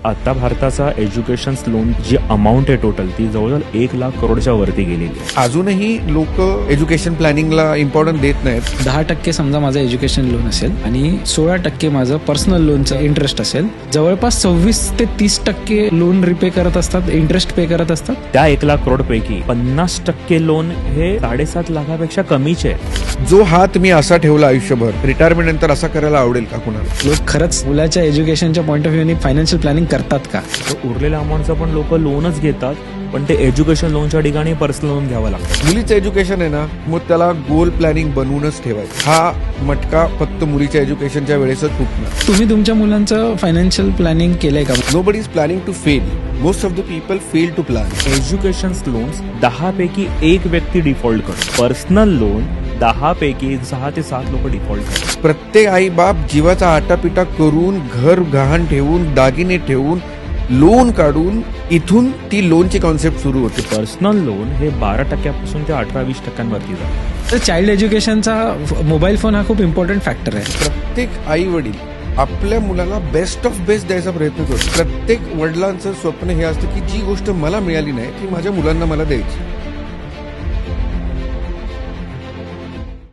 आता भारताचा education loan जी amount आहे टोटल ती जवळजवळ 1,00,000 करोडच्या वरती गेलेली आहे. अजूनही लोक एज्युकेशन प्लॅनिंगला इम्पॉर्टन्स देत नाहीत. 10% समजा माझं एज्युकेशन लोन असेल आणि 16% माझं पर्सनल लोनचं इंटरेस्ट असेल, जवळपास 26 ते 30% लोन रिपे करत असतात, इंटरेस्ट पे करत असतात. त्या 1,00,000 करोड पैकी 50% लोन हे 7.5 लाखापेक्षा कमीचे आहे. जो हात मी असा ठेवला आयुष्यभर, रिटायरमेंट नंतर असा करायला आवडेल का कुणाला? लोक खरंच मुलाच्या एज्युकेशनच्या पॉईंट ऑफ व्ह्यूने फायनान्शियल प्लॅनिंग करतात का? तर उरलेल्या अमाऊंटचं पण लोक लोनच घेतात, पण ते एज्युकेशन लोनच्या ठिकाणी पर्सनल लोन घ्यावं लागतं. मुलीचं एज्युकेशन आहे ना, मग त्याला गोल प्लॅनिंग बनवूनच ठेवायचं. हा मटका फक्त मुलीच्या एज्युकेशनच्या वेळेसच तुटणार. तुम्ही तुमच्या मुलांचं फायनान्शियल प्लॅनिंग केलंय का? Nobody is planning to fail. Most of the people fail to plan. Education loans 10 पैकी 1 व्यक्ती डिफॉल्ट करतो. पर्सनल लोन 10 पैकी 6 ते 7 लोक डिफॉल्ट करतात. प्रत्येक आई बाप जीवाचा आटापिटा करून, घर गहाण ठेवून, दागिने ठेवून, लोन काढून, इथून ती लोनची कॉन्सेप्ट सुरू होते. पर्सनल लोन हे 12% ते 18-20% जातं. तर चाइल्ड एज्युकेशनचा मोबाईल फोन हा खूप इम्पॉर्टंट फॅक्टर आहे. प्रत्येक आई वडील आपल्या मुलाला बेस्ट ऑफ बेस्ट द्यायचा प्रयत्न करतो. प्रत्येक वडिलांचं स्वप्न हे असतं की जी गोष्ट मला मिळाली नाही ती माझ्या मुलांना मला द्यायची.